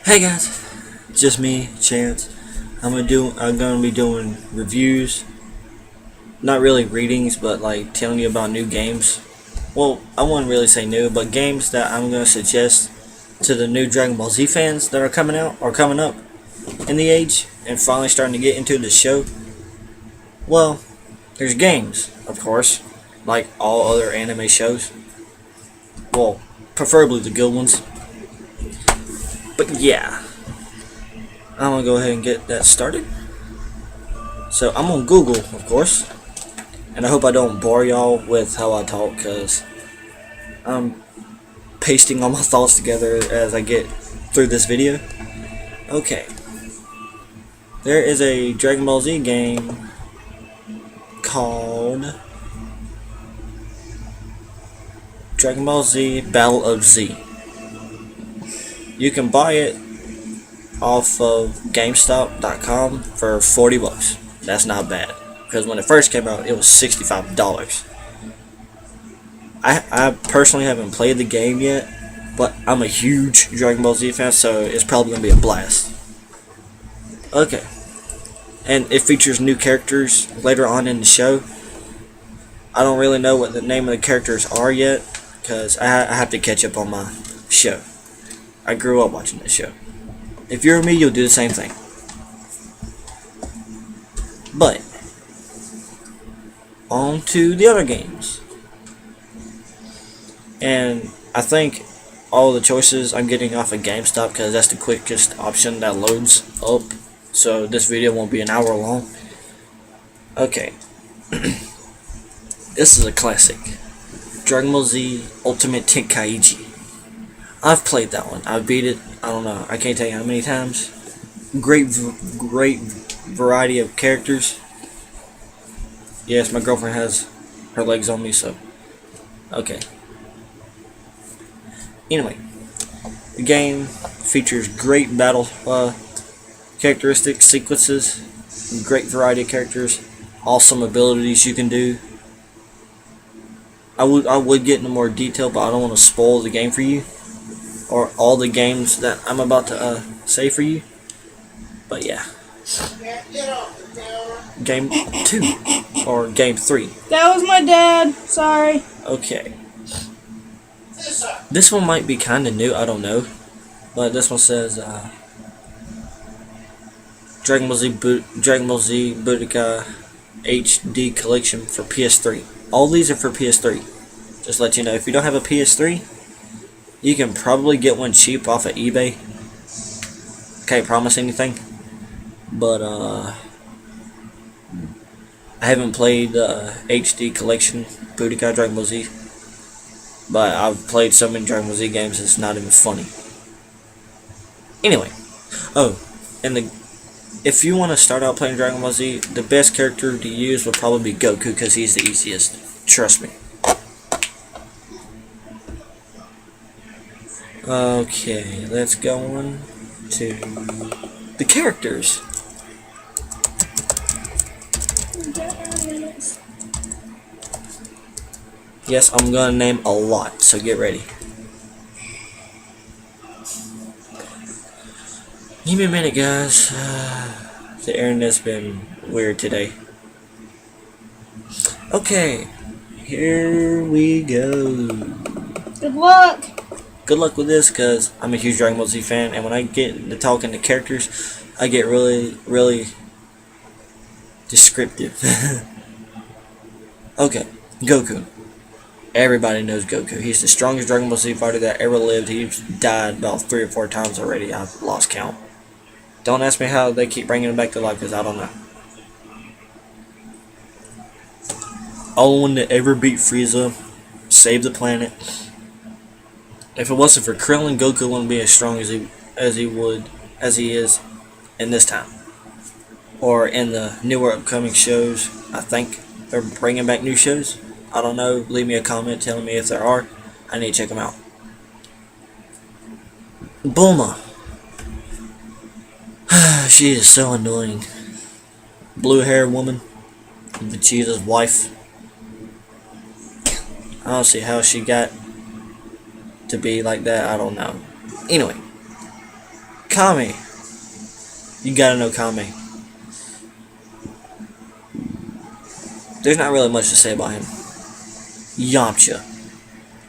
Hey guys, just me, Chaynce. I'm gonna be doing reviews, not really readings, but like telling you about new games. Well, I wouldn't really say new, but games that I'm gonna suggest to the new Dragon Ball Z fans that are coming out or coming up in the age and finally starting to get into the show. Well, there's games, of course, like all other anime shows. Well, preferably the good ones. But yeah, I'm gonna go ahead and get that started. So I'm on Google, of course, and I hope I don't bore y'all with how I talk, because I'm pasting all my thoughts together as I get through this video. Okay, there is a Dragon Ball Z game called Dragon Ball Z Battle of Z. You can buy it off of GameStop.com for $40. That's not bad, because when it first came out, it was $65. I personally haven't played the game yet, but I'm a huge Dragon Ball Z fan, so it's probably gonna be a blast. Okay, and it features new characters later on in the show. I don't really know what the name of the characters are yet, because I have to catch up on my show. I grew up watching this show. If you're me, you'll do the same thing. But on to the other games. And I think all the choices I'm getting off of GameStop, because that's the quickest option that loads up. So this video won't be an hour long. Okay. This is a classic. Dragon Ball Z Ultimate Tenkaichi. I've played that one. I've beat it. I don't know. I can't tell you how many times. Great variety of characters. Yes, my girlfriend has her legs on me, so okay. Anyway, the game features great battle characteristic sequences, great variety of characters, awesome abilities you can do. I would get into more detail, but I don't want to spoil the game for you, or all the games that I'm about to say for you. But yeah, game 2 or game 3. That was my dad. Sorry. Okay, this one might be kind of new. I don't know, but this one says Dragon Ball Z Budokai HD Collection for PS3. All these are for PS3. Just to let you know, if you don't have a PS3, you can probably get one cheap off of eBay. Can't promise anything, but I haven't played HD Collection Budokai Dragon Ball Z, but I've played so many Dragon Ball Z games it's not even funny. Anyway, and if you want to start out playing Dragon Ball Z, the best character to use would probably be Goku, because he's the easiest. Trust me. Okay, let's go on to the characters. Yes, I'm gonna name a lot, so get ready. Give me a minute, guys. The internet's been weird today. Okay, here we go. Good luck. Good luck with this, because I'm a huge Dragon Ball Z fan, and when I get to talking to characters, I get really descriptive. Okay, Goku. Everybody knows Goku. He's the strongest Dragon Ball Z fighter that ever lived. He's died about 3 or 4 times already. I've lost count. Don't ask me how they keep bringing him back to life, because I don't know. Only one to ever beat Frieza, save the planet. If it wasn't for Krillin, Goku wouldn't be as strong as he is in this time, or in the newer upcoming shows. I think they're bringing back new shows. I don't know. Leave me a comment telling me if there are. I need to check them out. Bulma. She is so annoying. Blue hair woman, Vegeta's wife. I don't see how she got to be like that. I don't know. Anyway, Kame. You gotta know Kame. There's not really much to say about him. Yamcha.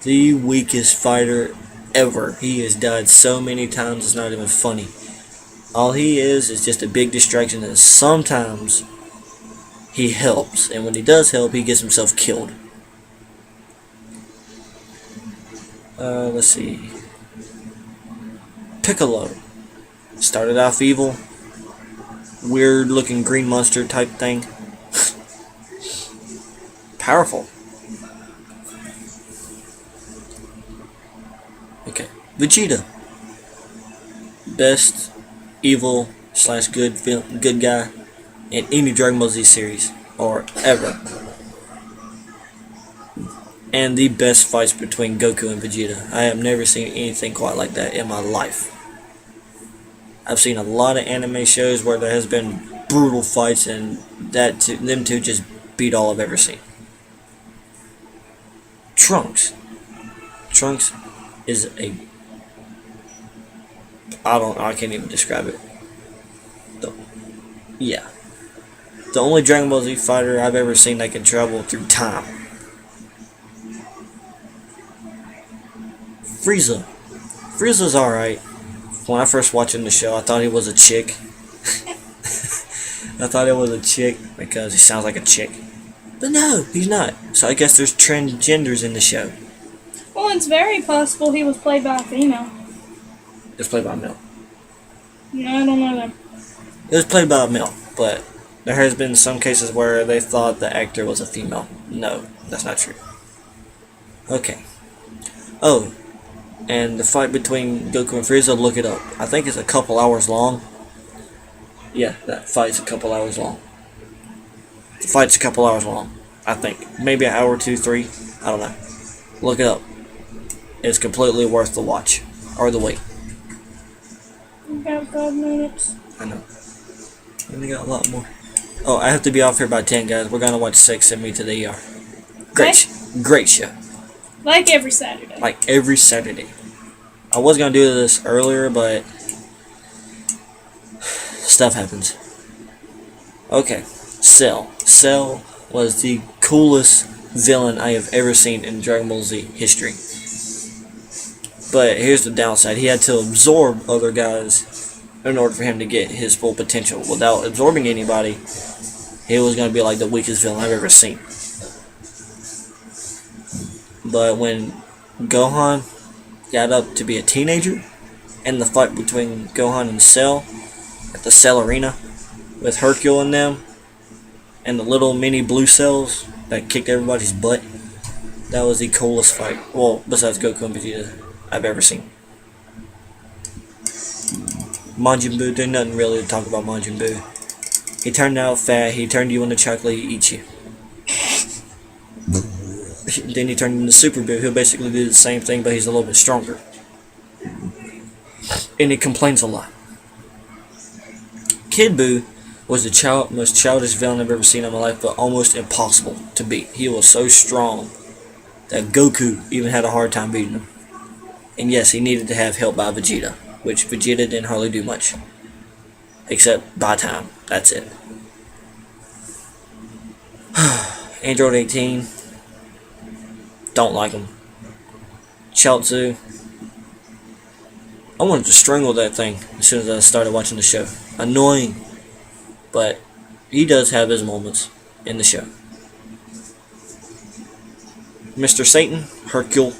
The weakest fighter ever. He has died so many times it's not even funny. All he is just a big distraction, and sometimes he helps, and when he does help, he gets himself killed. Let's see. Piccolo. Started off evil. Weird looking green monster type thing. Powerful. Okay. Vegeta. Best evil / good guy in any Dragon Ball Z series or ever. And the best fights between Goku and Vegeta. I have never seen anything quite like that in my life. I've seen a lot of anime shows where there has been brutal fights, and them two just beat all I've ever seen. Trunks. Trunks is I can't even describe it. Yeah. The only Dragon Ball Z fighter I've ever seen that can travel through time. Frieza. Frieza's alright. When I first watched the show, I thought he was a chick. I thought it was a chick because he sounds like a chick. But no, he's not. So I guess there's transgenders in the show. Well, it's very possible he was played by a female. It was played by a male. No, I don't know that. It was played by a male, but there has been some cases where they thought the actor was a female. No, that's not true. Okay. Oh, and the fight between Goku and Frieza, look it up. I think it's a couple hours long. Yeah, that fight's a couple hours long. The fight's a couple hours long, I think. Maybe an hour, 2, 3. I don't know. Look it up. It's completely worth the watch. Or the wait. About 5 minutes. I know. And we got a lot more. Oh, I have to be off here by 10, guys. We're gonna watch Sex Send Me to the ER. Great show. Like every Saturday. Like every Saturday. I was gonna do this earlier, but stuff happens. Okay, Cell. Cell was the coolest villain I have ever seen in Dragon Ball Z history. But here's the downside. He had to absorb other guys in order for him to get his full potential. Without absorbing anybody, he was going to be like the weakest villain I've ever seen. But when Gohan got up to be a teenager, and the fight between Gohan and Cell at the Cell Arena with Hercule and them, and the little mini blue cells that kicked everybody's butt, that was the coolest fight. Well, besides Goku and Vegeta, I've ever seen. Majin Buu, there's nothing really to talk about Majin Buu. He turned out fat, he turned you into chocolate, he eats you. Then he turned into Super Buu, who basically did the same thing, but he's a little bit stronger. And he complains a lot. Kid Buu was the most childish villain I've ever seen in my life, but almost impossible to beat. He was so strong that Goku even had a hard time beating him. And yes, he needed to have help by Vegeta, which Vegeta didn't hardly do much. Except buy time. That's it. Android 18. Don't like him. Chaozu. I wanted to strangle that thing as soon as I started watching the show. Annoying. But he does have his moments in the show. Mr. Satan, Hercule.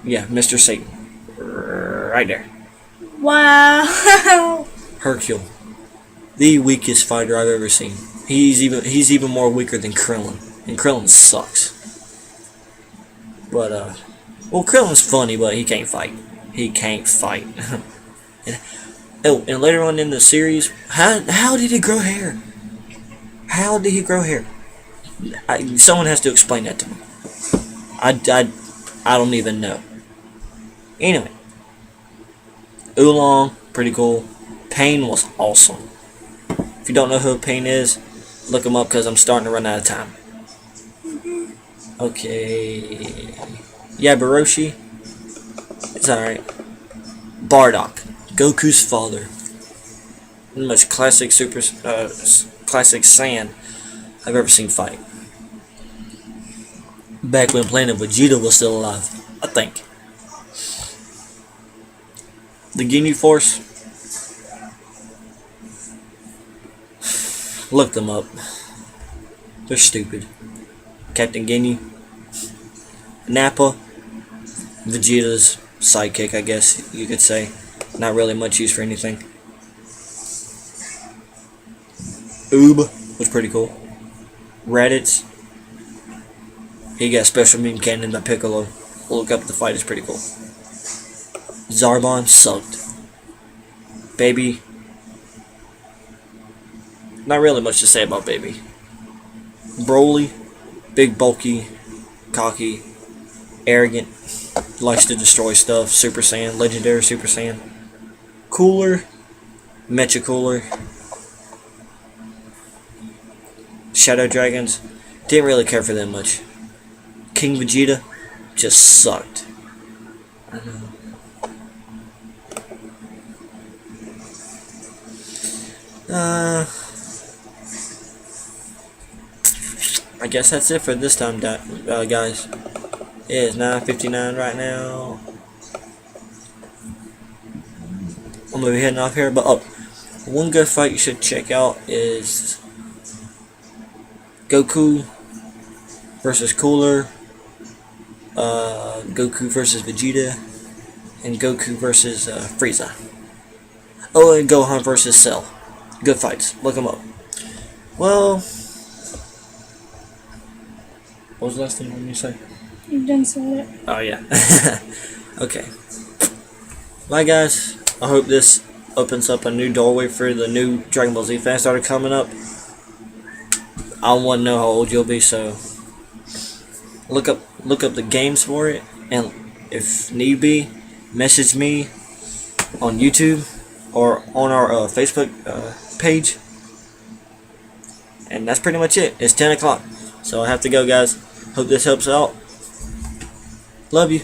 Yeah, Mr. Satan. Right there. Wow. Hercule. The weakest fighter I've ever seen. He's even more weaker than Krillin. And Krillin sucks. But, well, Krillin's funny, but he can't fight. He can't fight. and later on in the series, how did he grow hair? How did he grow hair? Someone has to explain that to me. I don't even know. Anyway. Oolong, pretty cool. Pain was awesome. If you don't know who Pain is, look him up because I'm starting to run out of time. Okay. Yabaroshi. It's alright. Bardock, Goku's father. The most classic classic Saiyan I've ever seen fight. Back when Planet Vegeta was still alive, I think. The Ginyu Force. Look them up. They're stupid. Captain Ginyu. Nappa. Vegeta's sidekick, I guess you could say. Not really much use for anything. Oob was pretty cool. Raditz. He got special beam cannon by Piccolo. Look up the fight, is pretty cool. Zarbon sucked. Baby. Not really much to say about Baby. Broly. Big, bulky, cocky, arrogant. Likes to destroy stuff. Super Saiyan. Legendary Super Saiyan. Cooler. Mecha Cooler. Shadow Dragons. Didn't really care for them much. King Vegeta just sucked. I guess that's it for this time, guys. It is 9:59 right now. I'm gonna be heading off here, but one good fight you should check out is Goku versus Cooler, Goku versus Vegeta, and Goku versus Frieza. Oh, and Gohan versus Cell. Good fights. Look them up. Well, what was the last thing you wanted me to say? You done said it. Oh yeah. Okay. Bye guys. I hope this opens up a new doorway for the new Dragon Ball Z fans that are coming up. I want to know how old you'll be, so look up the games for it, and if need be, message me on YouTube or on our Facebook page. And that's pretty much it. It's 10 o'clock, so I have to go, guys. Hope this helps out. Love you.